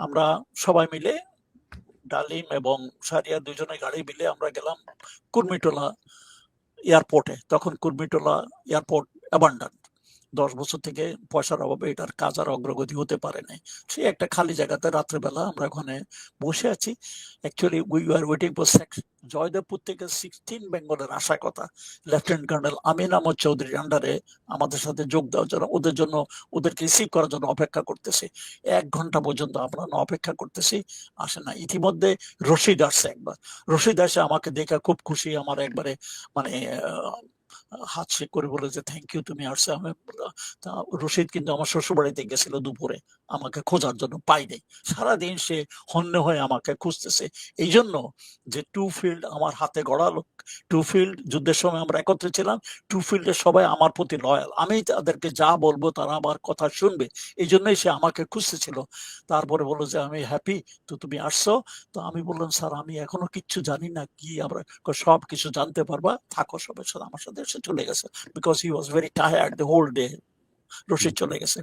আমরা সবাই মিলে ডালিম এবং সারিয়া দুজনে গাড়ি মিলে আমরা গেলাম কুর্মিটোলা এয়ারপোর্টে। তখন কুর্মিটোলা এয়ারপোর্ট অ্যাবান্ডান্ট। 10 বছর থেকে পয়সার অভাবে এটার কাজ আর অগ্রগতি হতে পারে নাই। সেই একটা খালি জায়গাতে রাত্রেবেলা আমরা ওখানে বসে আছি। Actually we are waiting for Joydebpur থেকে 16 বেঙ্গলের আসার কথা। লেফটেন্যান্ট কর্নেল আমিন আহমদ চৌধুরীর আন্ডারে আমাদের সাথে যোগ দেওয়ার জন্য, ওদেরকে রিসিভ করার জন্য অপেক্ষা করতেছি। 1 ঘন্টা পর্যন্ত আমরা অপেক্ষা করতেছি, আসে না। ইতিমধ্যে রশিদ আসছে একবার। রশিদ আসে আমাকে দেখে খুব খুশি, আমার একবারে মানে হাত শেক করে বলে যে থ্যাংক ইউ, তুমি আসছে। আমি তা রশিদ কিন্তু আমার শ্বশুর বাড়িতে গেছিল দুপুরে আমাকে খোঁজার জন্য, পাইনি। সারাদিন সে হন্য হয়ে আমাকে খুঁজতেছে। এই জন্য যে টু ফিল্ড আমার হাতে গড়া লোক, টু ফিল্ড যুদ্ধের সময় আমরা একত্রে ছিলাম, টু ফিল্ডের সবাই আমার প্রতি লয়াল, আমি তাদেরকে যা বলবো তারা আমার কথা শুনবে। এই জন্যই সে আমাকে খুঁজতেছিল। তারপরে বললো যে আমি হ্যাপি তো তুমি আসছো। তো আমি বললাম স্যার আমি এখনো কিচ্ছু জানি না, কি আমরা সব কিছু জানতে পারবা, থাকো সবার সাথে আমার সাথে। এসে চলে গেছে, because he was very tired the whole day. Rashid চলে গেছে।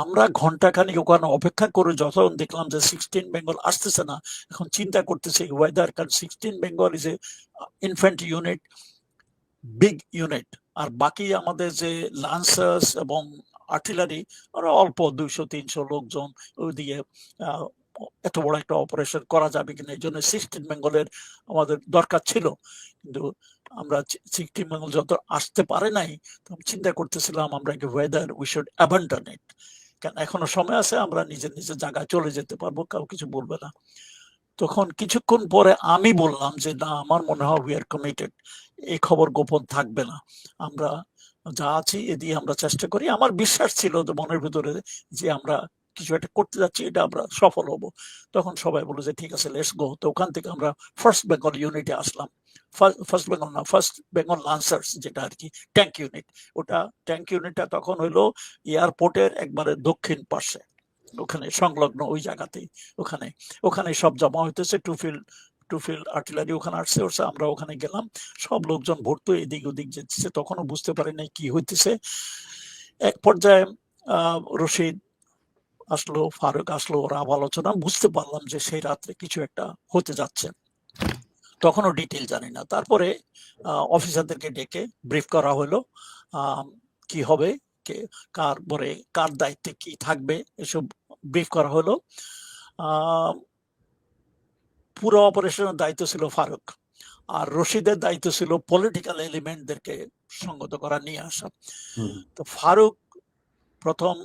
আমরা ঘন্টাখানিক ওখানে অপেক্ষা করে যখন দেখলাম যে 16 বেঙ্গল আসতেছে না, এখন চিন্তা করতেছি ওয়েদার, কারণ 16 Bengal is a infant unit, big unit. আর বাকি আমাদের যে লান্সার্স এবং আর্টিলারি, ওরা অল্প 200-300 লোকজন। ওইদিকে এত বড় একটা অপারেশন করা যাবে কিনা, এই জন্য 16 বেঙ্গলের আমাদের দরকার ছিল। কিন্তু আমরা 16 বেঙ্গল যত আসতে পারে নাই, তখন চিন্তা করতেছিলাম আমরা ওয়েদার উই শুড অ্যাবান্ডন ইট, কারণ এখনো সময় আছে, আমরা নিজের নিজের জায়গায় চলে যেতে পারবো, কেউ কিছু বলবে না। তখন কিছুক্ষণ পরে আমি বললাম যে না, আমার মনে হয় উই আর কমিটেড, এই খবর গোপন থাকবে না, আমরা যা আছি এদিকে আমরা চেষ্টা করি। আমার বিশ্বাস ছিল যে মনের ভিতরে যে আমরা কিছু একটা করতে যাচ্ছি, এটা আমরা সফল হব। তখন সবাই বলে যে ঠিক আছে লেটস গো। তো ওখান থেকে আমরা ফার্স্ট বেঙ্গল ইউনিটে আসলাম। ফার্স্ট বেঙ্গল না, ফার্স্ট বেঙ্গল লান্সার্স, যেটা আর কি ট্যাঙ্ক ইউনিট। ওটা ট্যাঙ্ক ইউনিটটা তখন হইলো এয়ারপোর্টের একবারে দক্ষিণ পাশে, ওখানে সংলগ্ন ওই জায়গাতেই। ওখানে ওখানে সব জমা হইতেছে। টু ফিল্ড আর্টিলারি ওখানে আসছে, আমরা ওখানে গেলাম। সব লোকজন ভর্তি, এদিক ওদিক যেতেছে, তখনও বুঝতে পারি নাই কি হইতেছে। এক পর্যায়ে রশিদ আসলো, ফারুক আসলো, ওরা আলোচনা, বুঝতে পারলাম যে সেই রাত্রে কিছু একটা হতে যাচ্ছে। তখনও ডিটেল জানি না। তারপরে অফিসারদেরকে ডেকে ব্রিফ করা হলো কি হবে, কার পরে কার দায়িত্বে কি থাকবে, এসব ব্রিফ করা হলো। পুরো অপারেশনের দায়িত্ব ছিল ফারুক, আর রশিদের দায়িত্ব ছিল পলিটিক্যাল এলিমেন্টদেরকে সঙ্গত করা, নিয়ে আসা। তো ফারুক প্রথম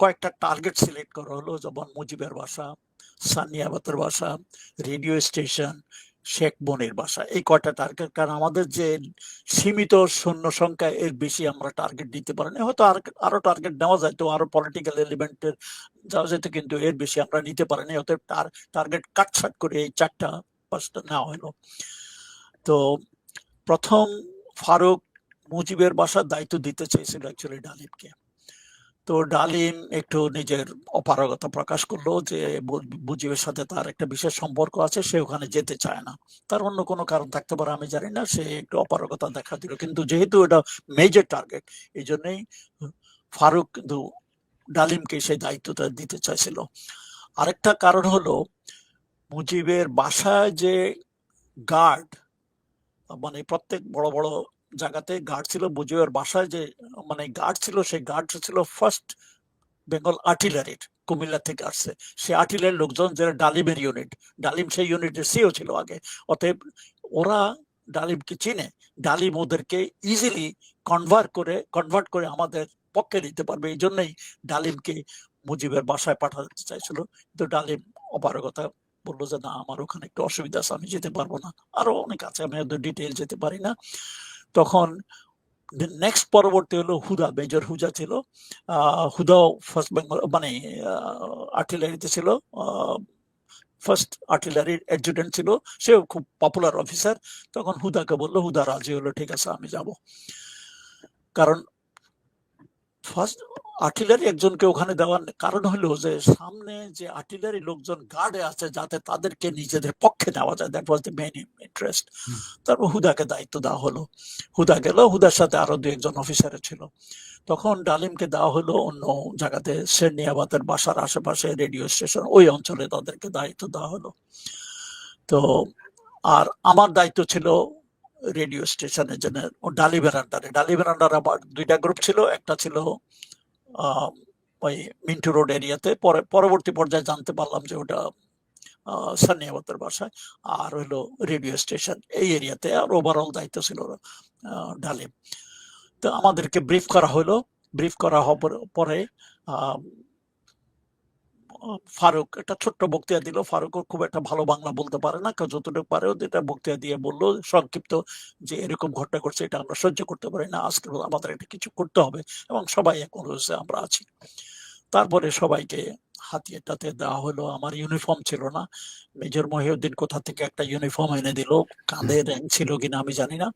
কয়েকটা টার্গেট সিলেক্ট করা হলো, যেমন মুজিবের বাসা, সানিয়াবাতের বাসা, রেডিও স্টেশন, শেখ বনির বাসা, এই কয়টা টার্গেট। কারণ আমাদের যে সীমিত সৈন্য সংখ্যা, এর বেশি আমরা টার্গেট দিতে পারি না। হয়তো আরো টার্গেট নেওয়া যায়, তো আরো পলিটিক্যাল এলিমেন্টের যাওয়া যেত, কিন্তু এর বেশি আমরা নিতে পারি না। অতএব টার্গেট কাটছাট করে এই 4-5টা নেওয়া হলো। তো প্রথম ফারুক মুজিবের বাসার দায়িত্ব দিতে চেয়েছিল অ্যাকচুয়ালি ডালিমকে। তো ডালিম একটু নিজের অপারগতা প্রকাশ করলো যে মুজিবের সাথে তার একটা বিশেষ সম্পর্ক আছে, সে ওখানে যেতে চায় না। তার অন্য কোনো কারণ থাকতে পারে, আমি জানি না, সে একটু অপারগতা দেখা দিল। কিন্তু যেহেতু এটা মেজর টার্গেট, এই জন্যই ফারুক কিন্তু ডালিমকে সেই দায়িত্বটা দিতে চাইছিল। আরেকটা কারণ হলো মুজিবের বাসায় যে গার্ড, মানে প্রত্যেক বড় বড় জায়গাতে গার্ড ছিল, মুজিবের বাসায় যে মানে গার্ড ছিল, সেই গার্ড ছিল ফার্স্ট বেঙ্গল আর্টিলারির, কুমিল্লা থেকে আসছে। সে আর্টিলারির লোকজন যারা ডালিমের ইউনিট, ডালিম সেই ইউনিটের সিও ছিল আগে। অতএব ওরা ডালিমকে চিনে, ডালিম ওদেরকে ইজিলি কনভার্ট করে আমাদের পক্ষে নিতে পারবে। এই জন্যই ডালিমকে মুজিবের বাসায় পাঠাতে চাইছিল। কিন্তু ডালিম অপারগতা বললো যে না, আমার ওখানে একটু অসুবিধা আছে, আমি যেতে পারবো না। আরো অনেক আছে, আমি ওদের ডিটেল যেতে পারি না। তখন নেক্সট পরবর্তী হলো হুদা, মেজর হুদা ছিল। হুদাও ফার্স্ট বেঙ্গল মানে আর্টিলারিতে ছিল, ফার্স্ট আর্টিলারির অ্যাডজুটেন্ট ছিল, সেও খুব পপুলার অফিসার। তখন হুদাকে বললো, হুদা রাজি হলো, ঠিক আছে আমি যাব। কারণ ফার্স্ট আর্টিলারি একজনকে ওখানে দেওয়ার কারণ হলো যে সামনে যে আর্টিলারি লোকজন গার্ডে আছে যাতে তাদেরকে নিজেদের পক্ষে নেওয়া যায়, that was the main interest. তারপর হুদাকে দায়িত্ব দেওয়া হলো, হুদা গেল, হুদার সাথে আরো দু একজন অফিসার ছিল। তখন ডালিমকে দেওয়া হলো অন্য জায়গাতে, শেরনিয়াবাদের বাসার আশেপাশে রেডিও স্টেশন, ওই অঞ্চলে তাদেরকে দায়িত্ব দেওয়া হলো। তো আর আমার দায়িত্ব ছিল রেডিও স্টেশনের জন্য ডালিমের আন্ডারে। ডালিমের আন্ডারে আবার দুইটা গ্রুপ ছিল, একটা ছিল ওই মিন্টু রোড এরিয়াতে, পরবর্তী পর্যায়ে জানতে পারলাম যে ওটা সানিয়াবাতের বাসায়, আর হলো রেডিও স্টেশন এই এরিয়াতে, আর ওভারঅল দায়িত্ব ছিল ডালিম। তো আমাদেরকে ব্রিফ করা হলো, ব্রিফ করা হওয়ার পরে ফারুক একটা ছোট্ট বক্তৃতা দিল। ফারুক খুব একটা ভালো বাংলা বলতে পারে না, যতটুকু পারে এটা বক্তৃতা দিয়ে বললো সংক্ষিপ্ত যে এরকম ঘটনা ঘটছে, এটা আমরা সহ্য করতে পারি না, আজকে আমাদের একটা কিছু করতে হবে, এবং সবাই এখন হচ্ছে আমরা আছি। তারপরে সবাইকে হাতিয়ে টাতে দেওয়া হলো। আমার ইউনিফর্ম ছিল না, মেজর মহিউদ্দিন কোথা থেকে একটা ইউনিফর্ম এনে দিল, কাঁধে র্যাঙ্ক ছিল কিনা আমি জানি না,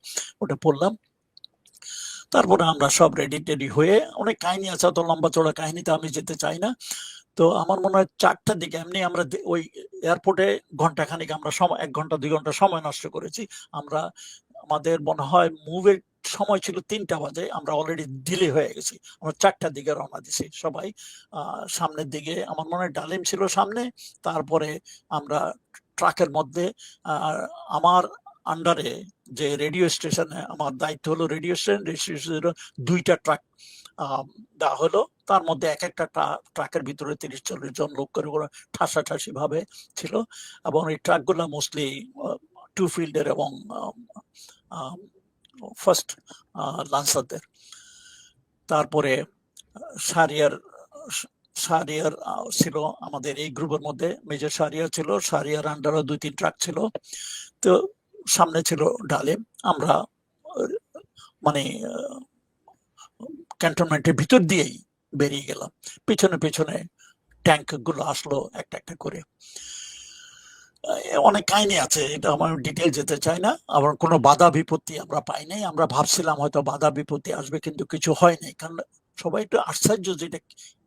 ওটা পড়লাম। তারপরে আমরা সব রেডি টেডি হয়ে, অনেক কাহিনী আছে, অত লম্বা চড়া কাহিনীতে আমি যেতে চাই না। তো আমার মনে হয় 4টার দিকে এমনি আমরা ওই এয়ারপোর্টে ঘন্টাখানিক আমরা সময়, 1 ঘন্টা 2 ঘন্টা সময় নষ্ট করেছি আমরা। আমাদের মনে হয় মুভের সময় ছিল 3টা বাজে, আমরা অলরেডি ডিলে হয়ে গেছি। আমরা 4টার দিকে রওনা দিছি সবাই। সামনের দিকে আমার মনে হয় ডালিম ছিল সামনে, তারপরে আমরা ট্রাকের মধ্যে, আমার আন্ডারে যে রেডিও স্টেশনে আমার দায়িত্ব হলো, রেডিও স্টেশন 2টা ট্রাক দেওয়া হলো, তার মধ্যে এক একটা ট্রাকের ভিতরে 30-40 জন লোক করে ওরা ঠাসাঠাসি ভাবে ছিল, এবং এই ট্রাকগুলো মোস্টলি টু ফিল্ডের এবং ফার্স্ট লান্সারদের। তারপরে শাহরিয়ার শাহরিয়ার ছিল আমাদের এই গ্রুপের মধ্যে, মেজর শাহরিয়ার ছিল, শাহরিয়ার আন্ডারও 2-3 ট্রাক ছিল। তো সামনে ছিল ডালিম। আমরা মানে ক্যান্টনমেন্টের ভিতর দিয়েই বেরিয়ে গেলাম, পেছনে পেছনে ট্যাঙ্ক গুলো আসলো একটা একটা করে। অনেক কাহিনী আছে, এটা আমার ডিটেল যেতে চাই না। আবার কোনো বাধা বিপত্তি আমরা পাই নাই, আমরা ভাবছিলাম হয়তো বাধা বিপত্তি আসবে, কিন্তু কিছু হয় নাই, কারণ সবাই একটু আশ্চর্য যে এটা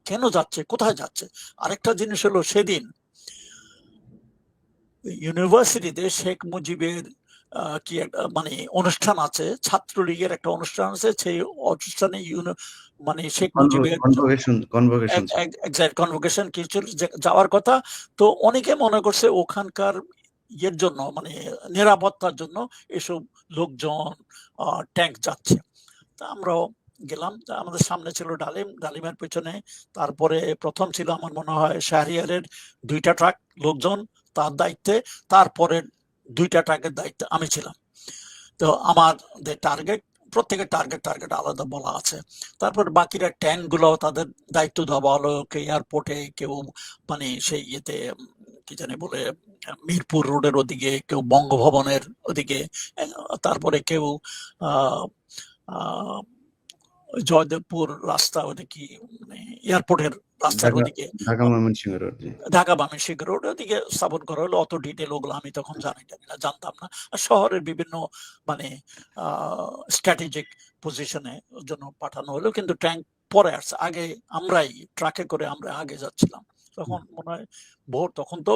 কেন যাচ্ছে, কোথায় যাচ্ছে। আরেকটা জিনিস হলো, সেদিন ইউনিভার্সিটিতে শেখ মুজিবের কি একটা মানে অনুষ্ঠান আছে, ছাত্রলীগের একটা অনুষ্ঠান আছে, সেই অনুষ্ঠানে মানে শেখ মুজিবের কনভোকেশন কিছু যাওয়ার কথা। তো অনেকে মনে করছে ওখানকার ইয়ের জন্য, মানে নিরাপত্তার জন্য এসব লোকজন ট্যাঙ্ক যাচ্ছে। তা আমরাও গেলাম, আমাদের সামনে ছিল ডালিম, ডালিমের পেছনে তারপরে প্রথম ছিল আমার মনে হয় শাহরিয়ারের 2টা ট্রাক লোকজন তার দায়িত্বে, তারপরে 2টা ট্রাকের দায়িত্বে আমি ছিলাম। তো আমার টার্গেট, প্রত্যেকের টার্গেট আলাদা বলা আছে। তারপর বাকিরা ট্যাঙ্ক গুলো তাদের দায়িত্ব দেওয়া হলো, কেউ এয়ারপোর্টে, কেউ মানে সেই ইয়েতে কি জানি বলে মিরপুর রোডের ওদিকে, কেউ বঙ্গভবনের ওদিকে, তারপরে কেউ জয়দেবপুর রাস্তা, ওটা কি মানে এয়ারপোর্টের রাস্তার ওদিকে, ঢাকা ময়মনসিংহ রোড ওদিকে স্থাপন করা হলো। অত ডিটেল ওগুলো আমি তখন জানতাম না। আর শহরের বিভিন্ন মানে স্ট্র্যাটেজিক পজিশনে জন্য পাঠানো হলো, কিন্তু ট্যাঙ্ক পরে আসছে, আগে আমরাই ট্রাকে করে আমরা আগে যাচ্ছিলাম। তখন মনে হয় ভোর, তখন তো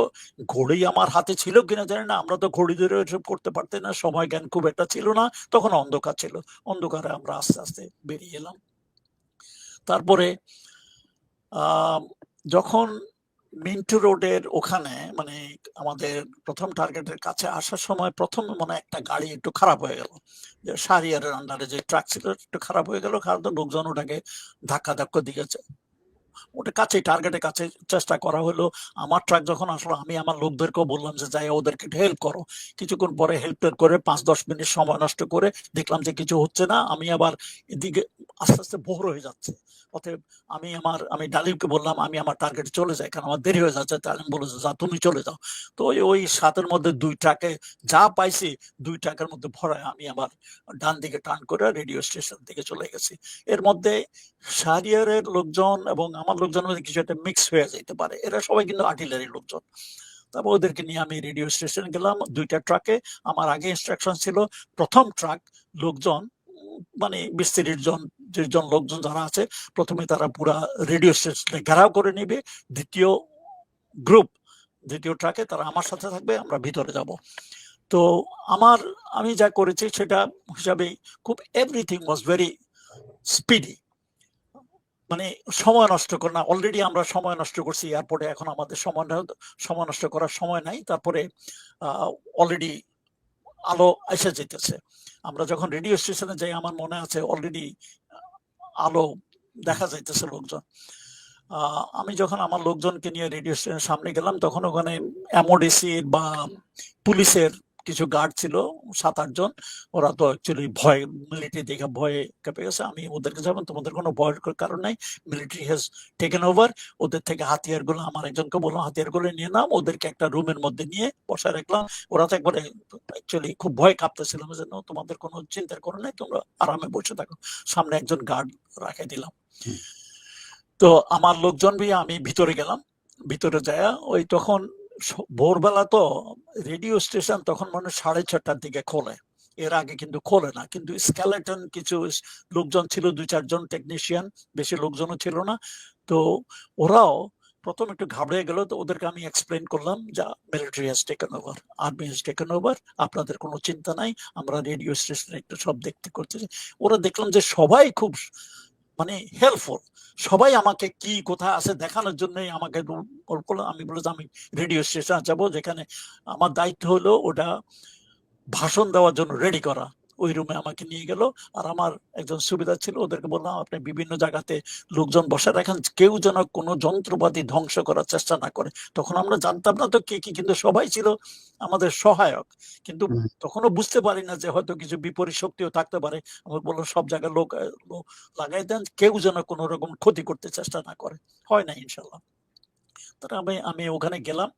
ঘড়ি আমার হাতে ছিল কিনা জানি না, আমরা তো ঘড়ি ধরে এসব করতে পারতাম না, সময় জ্ঞান খুব একটা ছিল না, তখন অন্ধকার ছিল, অন্ধকারে আমরা আস্তে আস্তে বেরিয়ে এলাম। তারপরে যখন মিন্টু রোডের ওখানে মানে আমাদের প্রথম টার্গেটের কাছে আসার সময়, প্রথম মনে একটা গাড়ি একটু খারাপ হয়ে গেল, যে শাহরিয়ারের আন্ডারে যে ট্রাক ছিল একটু খারাপ হয়ে গেল, কারণ লোকজন ওটাকে ধাক্কা দিয়েছে, ওটা কাছে টার্গেটের কাছে চেষ্টা করা হলো। আমার ট্রাক যখন আসলো, আমি আমার লোকদেরকেও বললাম যে যাই ওদেরকে হেল্প করো। কিছুক্ষণ পরে হেল্প করে 5-10 মিনিট সময় নষ্ট করে দেখলাম যে কিছু হচ্ছে না, আমি আবার এদিকে আস্তে আস্তে ভোর হয়ে যাচ্ছে। অতএব আমি ডালিমকে বললাম আমি আমার টার্গেটে চলে যাই, কারণ আমার দেরি হয়ে যাচ্ছে। ডালিম বলেছে যা তুমি চলে যাও। তো ওই 7-এর মধ্যে 2 ট্রাকে যা পাইছি, 2 ট্রাকের মধ্যে ভরায় আমি আবার ডান দিকে টার্ন করে রেডিও স্টেশন দিকে চলে গেছি। এর মধ্যে শাহরিয়ারের লোকজন এবং আমার লোকজনের মধ্যে কিছু একটা মিক্স হয়ে যেতে পারে, এরা সবাই কিন্তু আর্টিলারি লোকজন। তারপর ওদেরকে নিয়ে আমি রেডিও স্টেশন গেলাম 2টা ট্রাকে। আমার আগে ইনস্ট্রাকশন ছিল প্রথম ট্রাক লোকজন মানে 20-30 জন লোকজন যারা আছে, প্রথমে তারা পুরা রেডিও স্টেশনে ঘেরাও করে নেবে, দ্বিতীয় ট্রাকে তারা আমার সাথে থাকবে, আমরা ভিতরে যাব। তো আমি যা করেছি সেটা হিসাবে খুব এভরিথিং ওয়াজ ভেরি স্পিডি, মানে সময় নষ্ট করে না। অলরেডি আমরা সময় নষ্ট করছি এয়ারপোর্টে, এখন আমাদের সময় নষ্ট করার সময় নাই। তারপরে অলরেডি আলো এসে যেতেছে। আমরা যখন রেডিও স্টেশনে যাই, আমার মনে আছে অলরেডি আলো দেখা যাইতেছে লোকজন। আমি যখন আমার লোকজনকে নিয়ে রেডিও স্টেশনের সামনে গেলাম, তখন ওখানে এমওডিসি বা পুলিশের কিছু গার্ড ছিল 7-8 জন। ওরা তো অ্যাকচুয়ালি ভয়, মিলিটারি দেখে ভয়ে কেঁপে গেছে। আমি ওদেরকে যাবেন, তোমাদের কোনো ভয়ের কারণ নাই, মিলিটারি হ্যাজ টেকেন ওভার। ওদের থেকে হাতিয়ার গুলো, আমার একজনকে বললাম হাতিয়ার গুলো নিয়ে নাম, ওদেরকে একটা রুমের মধ্যে নিয়ে বসায় রাখলাম। ওরা তো একবারে অ্যাকচুয়ালি খুব ভয় কাঁপতেছিলাম, যে তোমাদের কোনো চিন্তার কারণ নাই, তোমরা আরামে বসে থাকো। সামনে একজন গার্ড রাখে দিলাম। তো আমার লোকজন দিয়ে আমি ভিতরে গেলাম। ভিতরে যায় ওই তখন ভোরবেলা, তো রেডিও স্টেশন তখন মানে 6:30টার দিকে খোলে, এর আগে কিন্তু খোলে না। কিন্তু স্কেলেটন কিছু লোকজন ছিল, 2-4 জন টেকনিশিয়ান, বেশি লোকজনও ছিল না। তো ওরাও প্রথম একটু ঘাবড়ে গেল। তো ওদেরকে আমি এক্সপ্লেন করলাম যে military has taken over, army has taken over, আপনাদের কোনো চিন্তা নাই, আমরা রেডিও স্টেশনে একটু সব দেখতে করতেছি। ওরা দেখলাম যে সবাই খুব মানে হেল্পফুল, সবাই আমাকে কি কোথায় আছে দেখানোর জন্য আমাকে আমি বললাম আমি রেডিও স্টেশন যাবো, যেখানে আমার দায়িত্ব হলো ওটা ভাষণ দেওয়ার জন্য রেডি করা। ওই রুমে আমাকে নিয়ে গেল, আর আমার একজন সুবিধা ছিল, ওদেরকে বললাম আপনি বিভিন্ন জায়গাতে লোকজন বসে রাখেন, কেউ যেন কোনো যন্ত্রপাতি ধ্বংস করার চেষ্টা না করে। তখন আমরা জানতাম না তো কে কি, কিন্তু সবাই ছিল আমাদের সহায়ক। কিন্তু তখনও বুঝতে পারি না যে হয়তো কিছু বিপরীত শক্তিও থাকতে পারে। আমি বললাম সব জায়গায় লোক লাগাই দেন, কেউ যেন কোনো রকম ক্ষতি করতে চেষ্টা না করে। হয় না ইনশাল্লাহ। তারপরে আমি ওখানে গেলাম,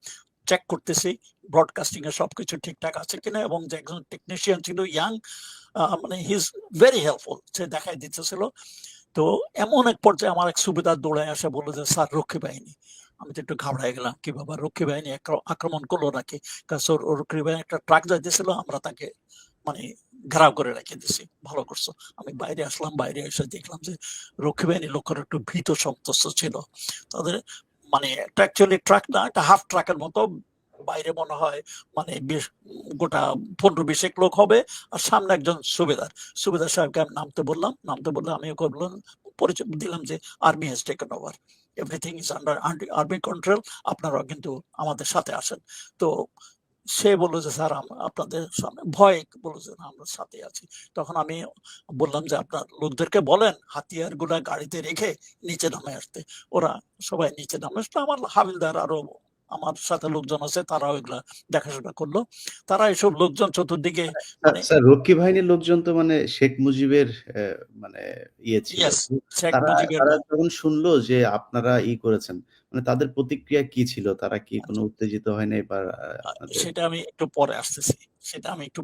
চেক করতেছি ব্রডকাস্টিং এর সবকিছু ঠিকঠাক আছে কিনা, এবং যে একজন টেকনিশিয়ান ছিল ইয়াং, মানে হি ইজ ভেরি হেল্পফুল, সে দেখাই দিতেছিল। তো এমন এক পর্যায়ে আমার এক সুবিধার দৌড়ায় আসে, বললো যে স্যার রক্ষী বাহিনী। আমি তো একটু ঘাবড়াই গেলাম, কি বাবা রক্ষী বাহিনী আক্রমণ করলো নাকি? রক্ষী বাহিনী একটা ট্রাক যাইতেছিল, আমরা তাকে মানে ঘেরাও করে রেখে দিছি। ভালো করছো। আমি বাইরে আসলাম, বাইরে এসে দেখলাম যে রক্ষী বাহিনীর লোকের একটু ভীত সন্ত্রস্ত ছিল। তাদের মানে একটা অ্যাকচুয়ালি ট্রাক না, একটা হাফ ট্রাকের মতো, বাইরে মনে হয় মানে গোটা 15-20 লোক হবে, আর সামনে একজন সুবেদার সাহেবকে আমি নামতে বললাম। আমি ওকে বললাম, পরিচয় দিলাম যে army has taken over, everything is under army control, আপনারা কিন্তু আমাদের সাথে আসেন। তো সে বললো যে স্যার আপনাদের সামনে ভয়, বললো যে আমরা সাথে আছি। তখন আমি বললাম যে আপনার লোকদেরকে বলেন হাতিয়ার গুলা গাড়িতে রেখে নিচে নামে আসতে। ওরা সবাই নিচে নামে আসলো। আমার হাবিলদার আরো আমার সাথে লোকজন আছে, তারা ওইগুলা দেখাশোনা করলো। তারা এসব লোকজন চতুর্দিকে মানে স্যার রক্ষী বাহিনীর লোকজন তো মানে শেখ মুজিবের মানে ইয়ে ছিল। শেখ তারা মুজিবের তারা লোক। যখন শুনলো যে আপনারা করেছেন, মানে তাদের প্রতিক্রিয়া কি ছিল? তারা কি কোনো উত্তেজিত হয় নাই বা আপনাদের? সেটা আমি একটু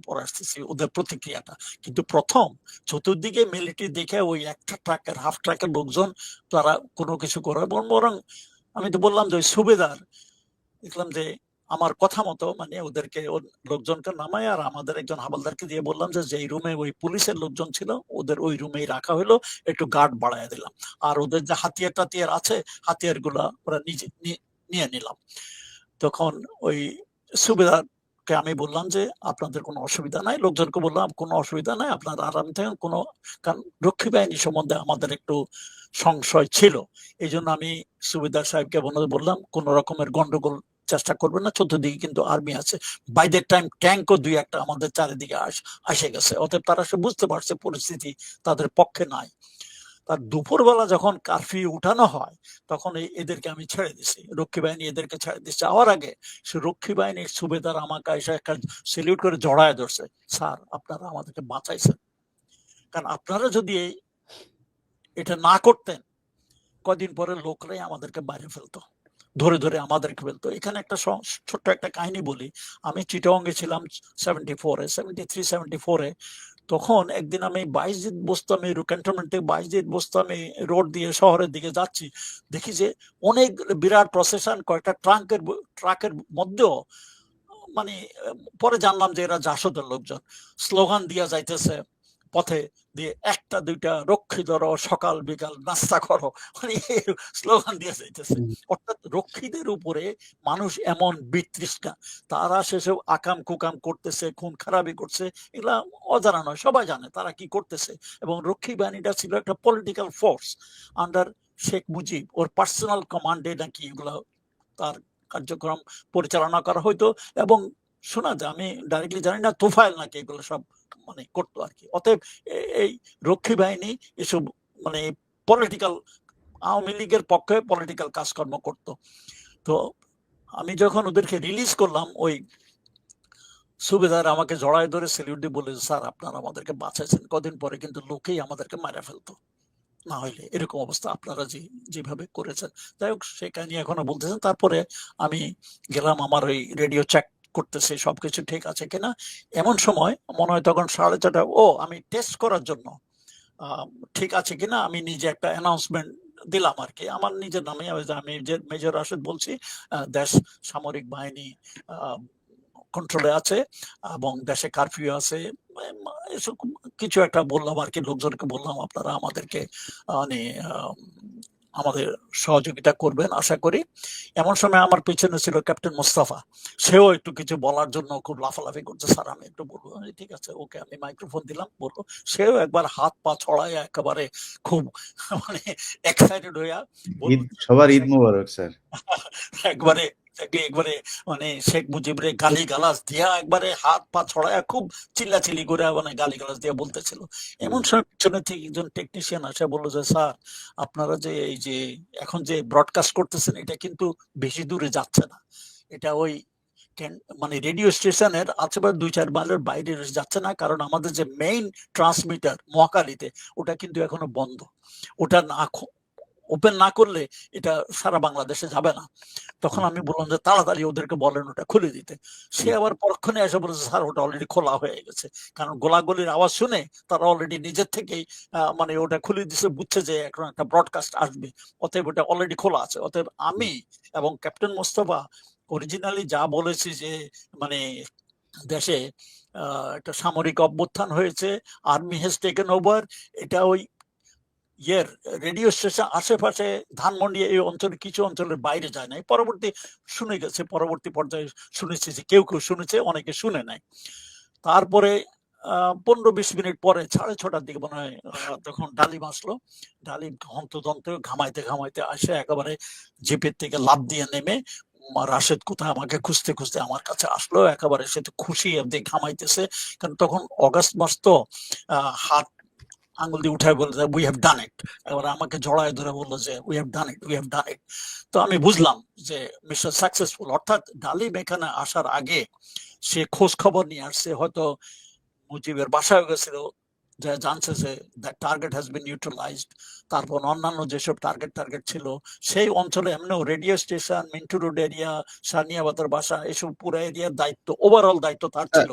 পরে আসতেছি ওদের প্রতিক্রিয়াটা। কিন্তু প্রথম চতুর্দিকে মিলিটারি দেখে ওই একটা ট্রাকের, হাফ ট্রাকের লোকজন, তারা কোনো কিছু করে বরং আমি তো বললাম যে ওই সুবেদার, দেখলাম যে আমার কথা মতো মানে ওদেরকে লোকজনকে নামায়, আর আমাদের একজন হাবলদারকে দিয়ে বললাম যে যেই রুমে ওই পুলিশের লোকজন ছিল ওদের ওই রুমেই রাখা হলো, একটু গার্ড বাড়ায় দিলাম। আর ওদের যে হাতিয়ার টাতিয়ার আছে, হাতিয়ার গুলা ওরা নিজে নিয়ে নিলাম। তখন ওই সুবেদারকে আমি বললাম যে আপনাদের কোনো অসুবিধা নাই, লোকজনকে বললাম কোনো অসুবিধা নাই, আপনারা আরাম থাকেন। কোনো, কারণ রক্ষী বাহিনী সম্বন্ধে আমাদের একটু সংশয় ছিল, এই জন্য আমি সুবেদার সাহেবকে বললাম কোন রকমের গন্ডগোল চেষ্টা করবেন না, চতুর্দিকে কিন্তু আর্মি আছে। বাই দ্যাট টাইম ট্যাঙ্কও 2-1টা আমাদের চারিদিকে আসে গেছে, অতএব তারা সে বুঝতে পারছে পরিস্থিতি তাদের পক্ষে নাই। তার দুপুরবেলা যখন কারফিউ উঠানো হয়, তখন এদেরকে আমি ছেড়ে দিছি, রক্ষী বাহিনী এদেরকে ছেড়ে দিচ্ছে। যাওয়ার আগে সে রক্ষী বাহিনীর সুবেদার আমাকে এসে একটা সেলিউট করে জড়ায় ধরছে, স্যার আপনারা আমাদেরকে বাঁচাইছেন, কারণ আপনারা যদি এটা না করতেন কদিন পরে লোকরাই আমাদেরকে বাইরে ফেলতো, ধরে আমাদেরকে ফেলতো। এখানে একটা ছোট্ট একটা কাহিনী বলি। আমি চিটাগংয়ে ছিলাম 73-74-এ। তখন একদিন আমি বাইজিদ বোস্তামি ক্যান্টনমেন্ট থেকে বাইজিদ বোস্তামি রোড দিয়ে শহরের দিকে যাচ্ছি, দেখি যে অনেক বিরাট প্রসেশন, কয়েকটা ট্রাকের মধ্যেও মানে পরে জানলাম যে এরা জাসদের লোকজন, স্লোগান দিয়া যাইতেছে, পথে দিয়ে একটা দুইটা রক্ষী ধরো, সকাল বিকাল নাস্তা করো, মানে স্লোগান দিয়ে যাইতেছে। অর্থাৎ রক্ষীদের উপরে মানুষ এমন বিতৃষ্ণা, তারা সেসব আকাম কুকাম করতেছে, খুন খারাপি করছে, এগুলা অজানা নয়, সবাই জানে তারা কি করতেছে। এবং রক্ষী বাহিনীটা ছিল একটা political force under Sheikh Mujib, ওর পার্সোনাল কমান্ডে নাকি এগুলো তার কার্যক্রম পরিচালনা করা হইতো। এবং শোনা যায়, আমি ডাইরেক্টলি জানি না, তোফায়েল নাকি এগুলো সব মানে করতো আর কি। অতএব এই রক্ষী বাহিনী এসব মানে পলিটিক্যাল, আওয়ামী লীগের পক্ষে পলিটিক্যাল কাজকর্ম করত। তো আমি যখন ওদেরকে রিলিজ করলাম, ওই সুবেদার আমাকে জড়ায় ধরে সেলিউট দিয়ে বলে, স্যার আপনারা আমাদেরকে বাঁচাইছেন, কদিন পরে কিন্তু লোকেই আমাদেরকে মারা ফেলতো, না হইলে এরকম অবস্থা আপনারা যেভাবে করেছেন। যাই হোক, সে কাহিনী এখনো বলতেছেন। তারপরে আমি গেলাম, আমার ওই রেডিও চেক করতেছে সবকিছু ঠিক আছে কিনা। এমন সময় মনে হয় তখন 4:30, আমি টেস্ট করার জন্য ঠিক আছে কিনা আমি নিজে একটা অ্যানাউন্সমেন্ট দিলাম আর কি, আমার নিজের নামে। আমি যে মেজর রাশেদ বলছি, দেশ সামরিক বাহিনী কন্ট্রোলে আছে এবং দেশে কারফিউ আছে, এসব কিছু একটা বললাম আর কি, লোকজনকে বললাম আপনারা আমাদেরকে মানে আমাদের সহযোগিতা করবেন আশা করি। এমন সময় আমার পিছনে ছিল ক্যাপ্টেন মোস্তফা, সেও একটু কিছু বলার জন্য খুব লাফালাফি করছে, স্যার আমি একটু বলবো। ঠিক আছে, ওকে আমি মাইক্রোফোন দিলাম, বলবো। সেও একবার হাত পা ছড়ায় একেবারে খুব মানে এক্সাইটেড হইয়া সবার ঈদ মোবারক স্যার। একবারে একবারে মানে শেখ মুজিবরে গালি গালাজ দিয়া একবারে হাত পা ছড়ায় খুব চিল্লাচিল্লি করে মানে গালি গালাজ দিয়া বলতেছিল। এমন সময় পিছনে থেকে একজন টেকনিশিয়ান আসে বললো যে, স্যার আপনারা যে এই যে এখন যে ব্রডকাস্ট করতেছেন, এটা কিন্তু বেশি দূরে যাচ্ছে না, এটা ওই মানে রেডিও স্টেশনের আশেপাশে 2-4 মাইলের বাইরে যাচ্ছে না, কারণ আমাদের যে মেইন ট্রান্সমিটার মহাকালীতে, ওটা কিন্তু এখনো বন্ধ, ওটা না ওপেন না করলে এটা সারা বাংলাদেশে যাবে না। তখন আমি বললাম যে তাড়াতাড়ি ওদেরকে বলেন ওটা খুলে দিতে। সে আবার পরক্ষণে এসে বলেছে, স্যার ওটা অলরেডি খোলা হয়ে গেছে, কারণ গোলাগুলির আওয়াজ শুনে তারা অলরেডি নিজের থেকেই মানে ওটা খুলে দিছে, বুঝছে যে এখন একটা ব্রডকাস্ট আসবে, অতএব ওটা অলরেডি খোলা আছে। অতএব আমি এবং ক্যাপ্টেন মোস্তফা অরিজিনালি যা বলেছি যে মানে দেশে একটা সামরিক অভ্যুত্থান হয়েছে, আর্মি হ্যাজ টেকেন ওভার, এটা ওই রেডিও স্টেশন আশেপাশে ধানমন্ডি এই অঞ্চলে কিছু অঞ্চলের বাইরে যায় নাই। পরবর্তী পর্যায়ে শুনেছি যে কেউ কেউ শুনেছে, অনেকে শুনে নাই। তারপরে 15-20 মিনিট পরে 6:30টার দিকে মনে হয় তখন ডালিম আসলো। ডালিম হন্তদন্ত ঘামাইতে ঘামাইতে আসে একেবারে জিপের থেকে লাফ দিয়ে নেমে রাশেদ কোথায় আমাকে খুঁজতে খুঁজতে আমার কাছে আসলো। একেবারে সে তো খুশি ঘামাইতেছে, কারণ তখন অগাস্ট মাস তো, হাত আঙুল দিয়ে উঠায় বললো যে উই হ্যাভ ডান ইট। এবার আমাকে জড়ায় ধরে বললো যে উই হ্যাভ ডান ইট। তো আমি বুঝলাম যে মিশন সাকসেসফুল। অর্থাৎ ডালিম এখানে আসার আগে সে খোঁজ খবর নিয়ে আসছে, হয়তো মুজিবের বাসায় গেছিল, যা জানছে যে that target has been utilised. তারপর অন্যান্য যেসব টার্গেট ছিল সেই অঞ্চলে এমনিও radio station, Mintu road area, সানিয়াবাদের বাসা, এসব পুরো এরিয়ার দায়িত্ব, ওভারঅল দায়িত্ব তার ছিল।